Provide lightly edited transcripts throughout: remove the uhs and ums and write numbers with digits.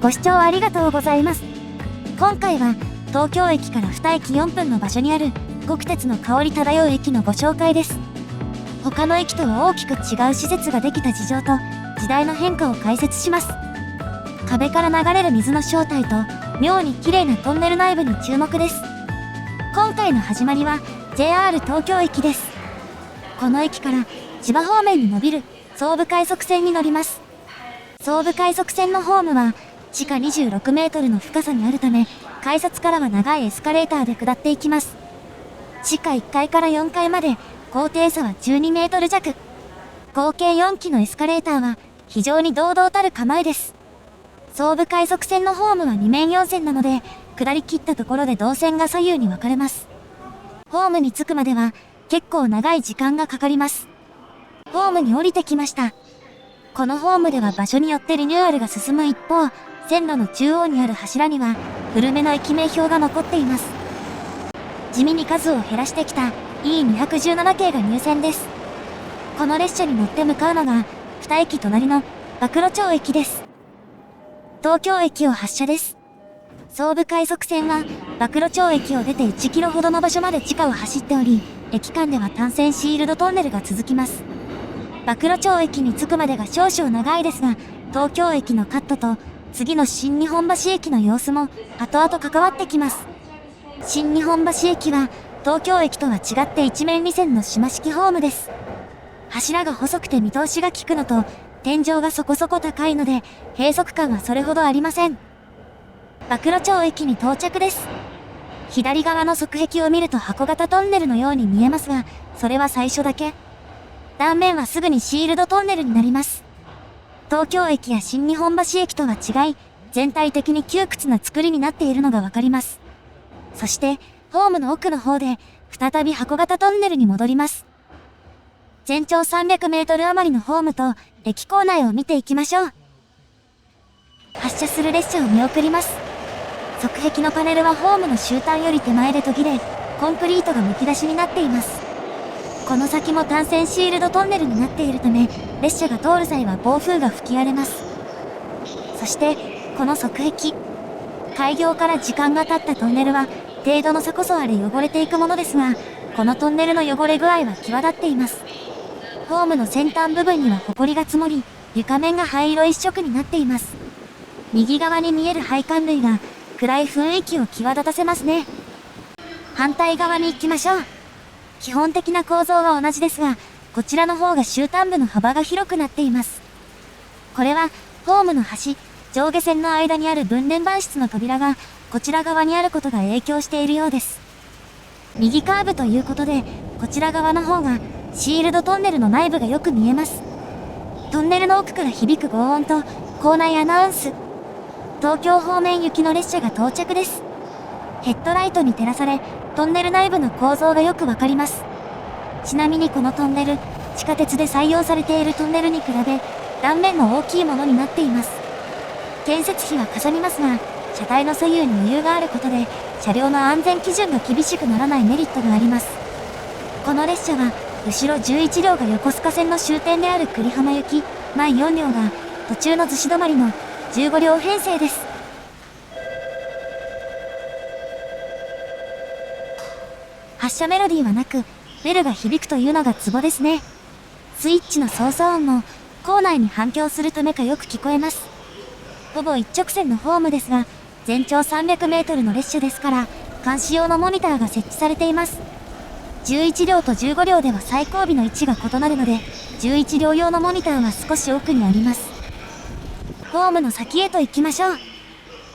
ご視聴ありがとうございます。今回は東京駅から2駅4分の場所にある国鉄の香り漂う駅のご紹介です。他の駅とは大きく違う施設ができた事情と時代の変化を解説します。壁から流れる水の正体と妙に綺麗なトンネル内部に注目です。今回の始まりは JR 東京駅です。この駅から千葉方面に伸びる総武快速線に乗ります。総武快速線のホームは地下26メートルの深さにあるため、改札からは長いエスカレーターで下っていきます。地下1階から4階まで高低差は12メートル弱。合計4基のエスカレーターは非常に堂々たる構えです。総武快速線のホームは2面4線なので、下り切ったところで動線が左右に分かれます。ホームに着くまでは結構長い時間がかかります。ホームに降りてきました。このホームでは場所によってリニューアルが進む一方、線路の中央にある柱には古めの駅名標が残っています。地味に数を減らしてきた E217 系が入線です。この列車に乗って向かうのが2駅隣の馬喰町駅です。東京駅を発車です。総武快速線は馬喰町駅を出て1キロほどの場所まで地下を走っており、駅間では単線シールドトンネルが続きます。馬喰町駅に着くまでが少々長いですが、東京駅のカットと次の新日本橋駅の様子も後々関わってきます。新日本橋駅は東京駅とは違って一面2線の島式ホームです。柱が細くて見通しが効くのと天井がそこそこ高いので閉塞感はそれほどありません。馬喰町駅に到着です。左側の側壁を見ると箱型トンネルのように見えますが、それは最初だけ。断面はすぐにシールドトンネルになります。東京駅や新日本橋駅とは違い、全体的に窮屈な作りになっているのがわかります。そして、ホームの奥の方で、再び箱型トンネルに戻ります。全長300メートル余りのホームと、駅構内を見ていきましょう。発車する列車を見送ります。側壁のパネルはホームの終端より手前で途切れ、コンクリートがむき出しになっています。この先も単線シールドトンネルになっているため、列車が通る際は暴風が吹き荒れます。そして、この側壁。開業から時間が経ったトンネルは、程度の差こそあれ汚れていくものですが、このトンネルの汚れ具合は際立っています。ホームの先端部分には埃が積もり、床面が灰色一色になっています。右側に見える配管類が、暗い雰囲気を際立たせますね。反対側に行きましょう。基本的な構造は同じですが、こちらの方が終端部の幅が広くなっています。これは、ホームの端、上下線の間にある分電盤室の扉が、こちら側にあることが影響しているようです。右カーブということで、こちら側の方が、シールドトンネルの内部がよく見えます。トンネルの奥から響く轟音と、構内アナウンス。東京方面行きの列車が到着です。ヘッドライトに照らされ、トンネル内部の構造がよくわかります。ちなみにこのトンネル、地下鉄で採用されているトンネルに比べ、断面も大きいものになっています。建設費はかさみますが、車体の左右に余裕があることで、車両の安全基準が厳しくならないメリットがあります。この列車は、後ろ11両が横須賀線の終点である久里浜行き、前4両が、途中の逗子止まりの15両編成です。発車メロディーはなく、ベルが響くというのがツボですね。スイッチの操作音も、構内に反響するためかよく聞こえます。ほぼ一直線のホームですが、全長300メートルの列車ですから、監視用のモニターが設置されています。11両と15両では最後尾の位置が異なるので、11両用のモニターは少し奥にあります。ホームの先へと行きましょう。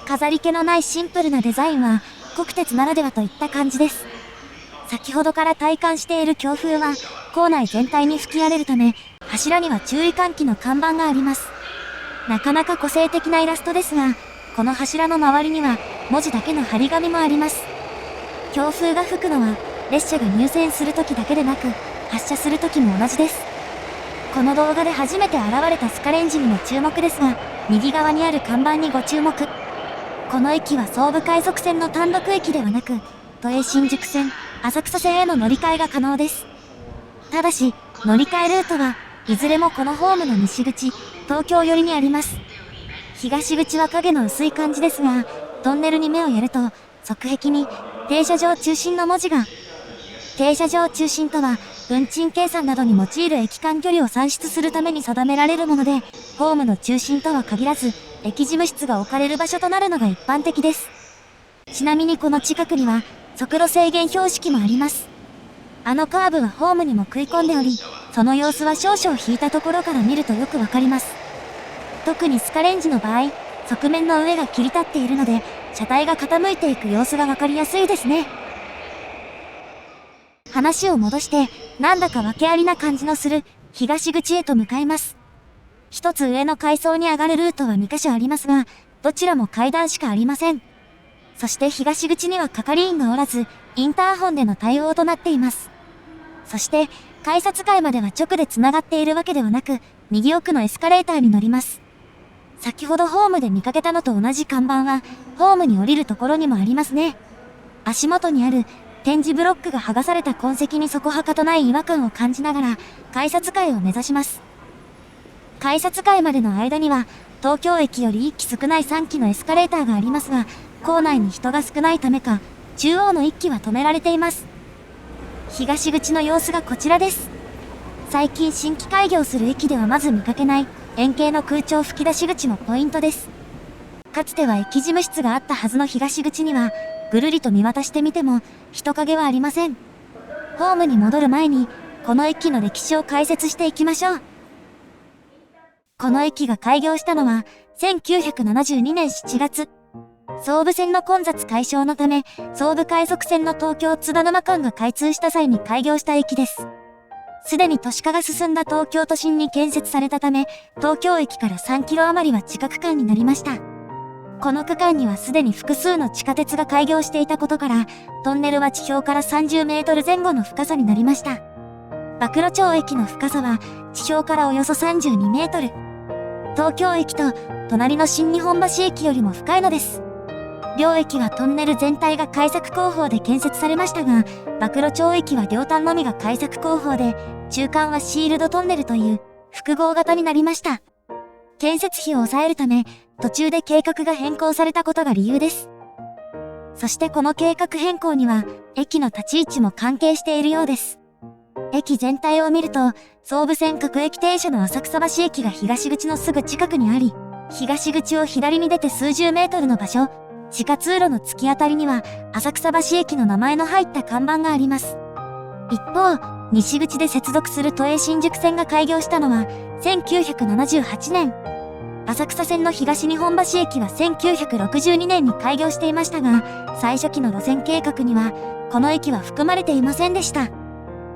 飾り気のないシンプルなデザインは、国鉄ならではといった感じです。先ほどから体感している強風は、構内全体に吹き荒れるため、柱には注意喚起の看板があります。なかなか個性的なイラストですが、この柱の周りには、文字だけの張り紙もあります。強風が吹くのは、列車が入線するときだけでなく、発車するときも同じです。この動画で初めて現れたスカレンジにも注目ですが、右側にある看板にご注目。この駅は総武快速線の単独駅ではなく、都営新宿線、浅草線への乗り換えが可能です。ただし、乗り換えルートはいずれもこのホームの西口、東京寄りにあります。東口は影の薄い感じですが、トンネルに目をやると、側壁に停車場中心の文字が。停車場中心とは、運賃計算などに用いる駅間距離を算出するために定められるもので、ホームの中心とは限らず、駅事務室が置かれる場所となるのが一般的です。ちなみにこの近くには、速度制限標識もあります。あのカーブはホームにも食い込んでおり、その様子は少々引いたところから見るとよくわかります。特にスカレンジの場合、側面の上が切り立っているので、車体が傾いていく様子がわかりやすいですね。話を戻して、なんだか訳ありな感じのする東口へと向かいます。一つ上の階層に上がるルートは2カ所ありますが、どちらも階段しかありません。そして東口には係員がおらず、インターホンでの対応となっています。そして、改札階までは直で繋がっているわけではなく、右奥のエスカレーターに乗ります。先ほどホームで見かけたのと同じ看板は、ホームに降りるところにもありますね。足元にある、点字ブロックが剥がされた痕跡にそこはかとない違和感を感じながら、改札階を目指します。改札階までの間には、東京駅より1機少ない3機のエスカレーターがありますが、構内に人が少ないためか、中央の1機は止められています。東口の様子がこちらです。最近新規開業する駅ではまず見かけない、円形の空調吹き出し口もポイントです。かつては駅事務室があったはずの東口には、ぐるりと見渡してみても、人影はありません。ホームに戻る前に、この駅の歴史を解説していきましょう。この駅が開業したのは、1972年7月。総武線の混雑解消のため、総武快速線の東京津田沼間が開通した際に開業した駅です。すでに都市化が進んだ東京都心に建設されたため、東京駅から3キロ余りは地下区間になりました。この区間にはすでに複数の地下鉄が開業していたことから、トンネルは地表から30メートル前後の深さになりました。馬喰町駅の深さは地表からおよそ32メートル。東京駅と隣の新日本橋駅よりも深いのです。両駅はトンネル全体が開削工法で建設されましたが、馬喰町駅は両端のみが開削工法で、中間はシールドトンネルという複合型になりました。建設費を抑えるため、途中で計画が変更されたことが理由です。そしてこの計画変更には、駅の立ち位置も関係しているようです。駅全体を見ると、総武線各駅停車の浅草橋駅が東口のすぐ近くにあり、東口を左に出て数十メートルの場所、地下通路の突き当たりには、浅草橋駅の名前の入った看板があります。一方、西口で接続する都営新宿線が開業したのは、1978年。浅草線の東日本橋駅は1962年に開業していましたが、最初期の路線計画には、この駅は含まれていませんでした。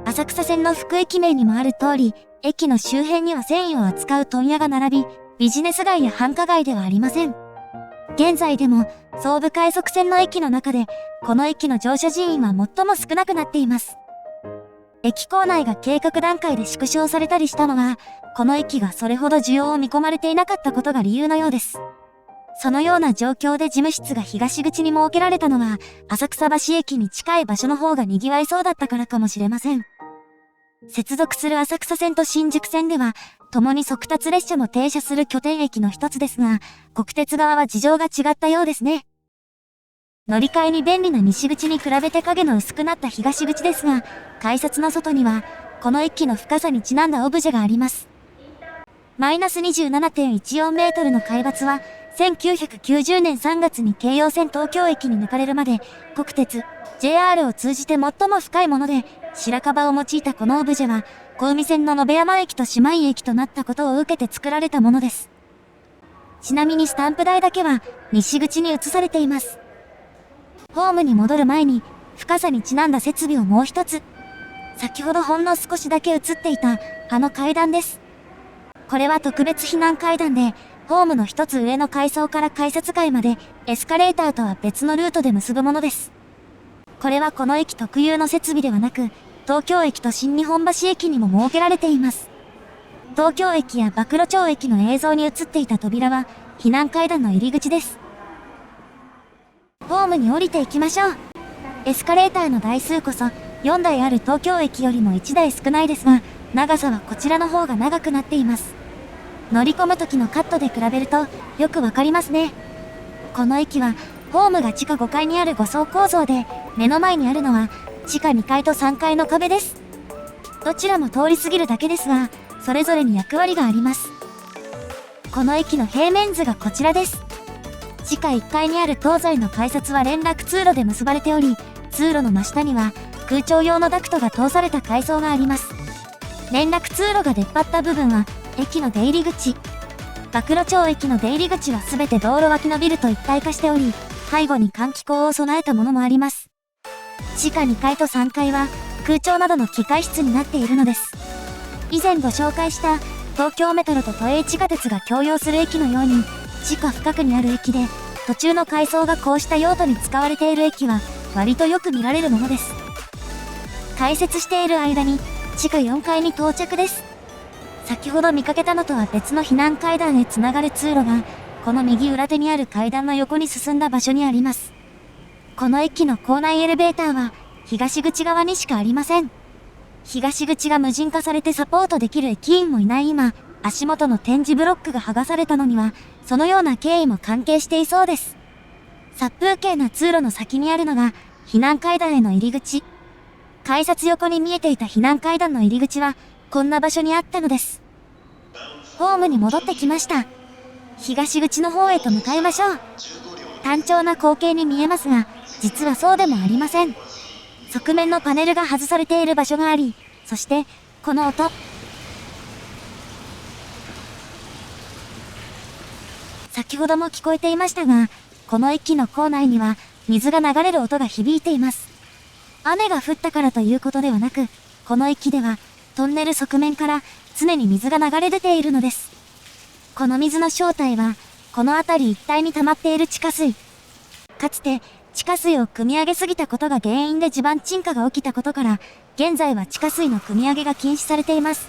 浅草線の副駅名にもある通り、駅の周辺には繊維を扱う問屋が並び、ビジネス街や繁華街ではありません。現在でも、総武快速線の駅の中で、この駅の乗車人員は最も少なくなっています。駅構内が計画段階で縮小されたりしたのは、この駅がそれほど需要を見込まれていなかったことが理由のようです。そのような状況で事務室が東口に設けられたのは、浅草橋駅に近い場所の方が賑わいそうだったからかもしれません。接続する浅草線と新宿線では、共に速達列車も停車する拠点駅の一つですが、国鉄側は事情が違ったようですね。乗り換えに便利な西口に比べて影の薄くなった東口ですが、改札の外には、この駅の深さにちなんだオブジェがあります。マイナス 27.14 メートルの海抜は、1990年3月に京葉線東京駅に抜かれるまで、国鉄、JR を通じて最も深いもので、白樺を用いたこのオブジェは、小海線の延山駅と姉妹駅となったことを受けて作られたものです。ちなみにスタンプ台だけは、西口に移されています。ホームに戻る前に、深さにちなんだ設備をもう一つ。先ほどほんの少しだけ映っていた、あの階段です。これは特別避難階段で、ホームの一つ上の階層から改札階まで、エスカレーターとは別のルートで結ぶものです。これはこの駅特有の設備ではなく、東京駅と新日本橋駅にも設けられています。東京駅や馬喰町駅の映像に映っていた扉は、避難階段の入り口です。ホームに降りていきましょう。エスカレーターの台数こそ、4台ある東京駅よりも1台少ないですが、長さはこちらの方が長くなっています。乗り込む時のカットで比べるとよくわかりますね。この駅はホームが地下5階にある5層構造で、目の前にあるのは地下2階と3階の壁です。どちらも通り過ぎるだけですが、それぞれに役割があります。この駅の平面図がこちらです。地下1階にある東西の改札は連絡通路で結ばれており、通路の真下には空調用のダクトが通された階層があります。連絡通路が出っ張った部分は駅の出入り口。馬喰町駅の出入り口はすべて道路脇のビルと一体化しており、背後に換気口を備えたものもあります。地下2階と3階は空調などの機械室になっているのです。以前ご紹介した東京メトロと都営地下鉄が共用する駅のように、地下深くにある駅で途中の階層がこうした用途に使われている駅は割とよく見られるものです。開設している間に地下4階に到着です。先ほど見かけたのとは別の避難階段へつながる通路が、この右裏手にある階段の横に進んだ場所にあります。この駅の構内エレベーターは東口側にしかありません。東口が無人化されてサポートできる駅員もいない今、足元の展示ブロックが剥がされたのには、そのような経緯も関係していそうです。殺風景な通路の先にあるのが避難階段への入り口。改札横に見えていた避難階段の入り口はこんな場所にあったのです。ホームに戻ってきました。東口の方へと向かいましょう。単調な光景に見えますが、実はそうでもありません。側面のパネルが外されている場所があり、そしてこの音。先ほども聞こえていましたが、この駅の構内には水が流れる音が響いています。雨が降ったからということではなく、この駅ではトンネル側面から常に水が流れ出ているのです。この水の正体は、この辺り一帯に溜まっている地下水。かつて地下水を汲み上げすぎたことが原因で地盤沈下が起きたことから、現在は地下水の汲み上げが禁止されています。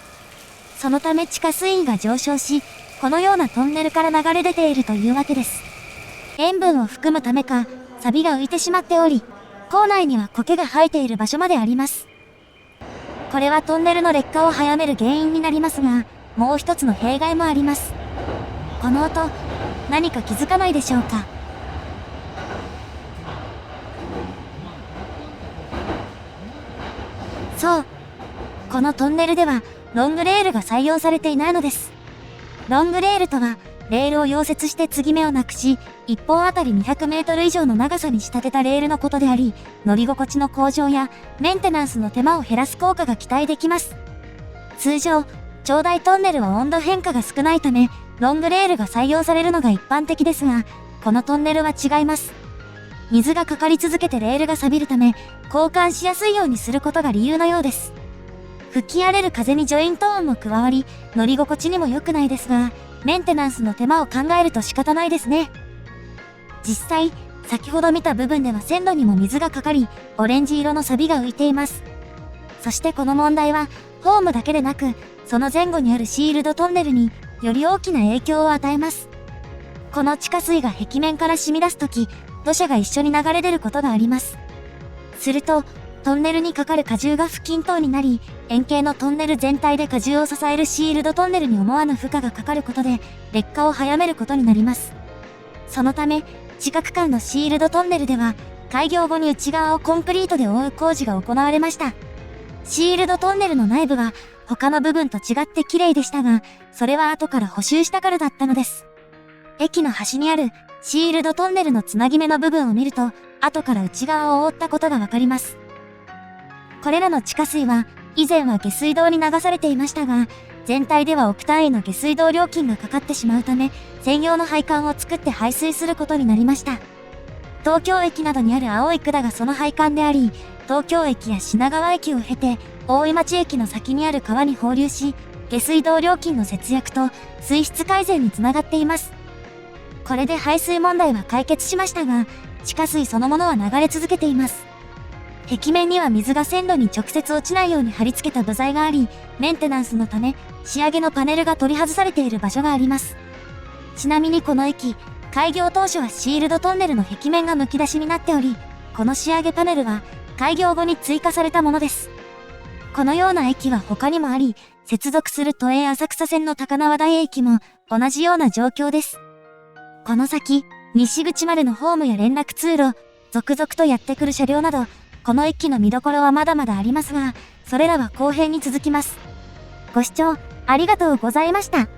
そのため地下水位が上昇し、このようなトンネルから流れ出ているというわけです。塩分を含むためか、錆が浮いてしまっており、構内には苔が生えている場所まであります。これはトンネルの劣化を早める原因になりますが、もう一つの弊害もあります。この音、何か気づかないでしょうか。そう。このトンネルでは、ロングレールが採用されていないのです。ロングレールとは、レールを溶接して継ぎ目をなくし、1本あたり200メートル以上の長さに仕立てたレールのことであり、乗り心地の向上やメンテナンスの手間を減らす効果が期待できます。通常、長大トンネルは温度変化が少ないため、ロングレールが採用されるのが一般的ですが、このトンネルは違います。水がかかり続けてレールが錆びるため、交換しやすいようにすることが理由のようです。吹き荒れる風にジョイント音も加わり、乗り心地にも良くないですが、メンテナンスの手間を考えると仕方ないですね。実際、先ほど見た部分では線路にも水がかかり、オレンジ色の錆が浮いています。そしてこの問題は、ホームだけでなく、その前後にあるシールドトンネルにより大きな影響を与えます。この地下水が壁面から染み出すとき、土砂が一緒に流れ出ることがあります。すると、トンネルにかかる荷重が不均等になり、円形のトンネル全体で荷重を支えるシールドトンネルに思わぬ負荷がかかることで、劣化を早めることになります。そのため、地下区間のシールドトンネルでは、開業後に内側をコンクリートで覆う工事が行われました。シールドトンネルの内部は、他の部分と違って綺麗でしたが、それは後から補修したからだったのです。駅の端にあるシールドトンネルのつなぎ目の部分を見ると、後から内側を覆ったことがわかります。これらの地下水は、以前は下水道に流されていましたが、全体では億単位の下水道料金がかかってしまうため、専用の配管を作って排水することになりました。東京駅などにある青い管がその配管であり、東京駅や品川駅を経て、大井町駅の先にある川に放流し、下水道料金の節約と水質改善につながっています。これで排水問題は解決しましたが、地下水そのものは流れ続けています。壁面には水が線路に直接落ちないように貼り付けた部材があり、メンテナンスのため、仕上げのパネルが取り外されている場所があります。ちなみにこの駅、開業当初はシールドトンネルの壁面がむき出しになっており、この仕上げパネルは開業後に追加されたものです。このような駅は他にもあり、接続する都営浅草線の高輪台駅も同じような状況です。この先、西口までのホームや連絡通路、続々とやってくる車両など、この駅の見どころはまだまだありますが、それらは後編に続きます。ご視聴ありがとうございました。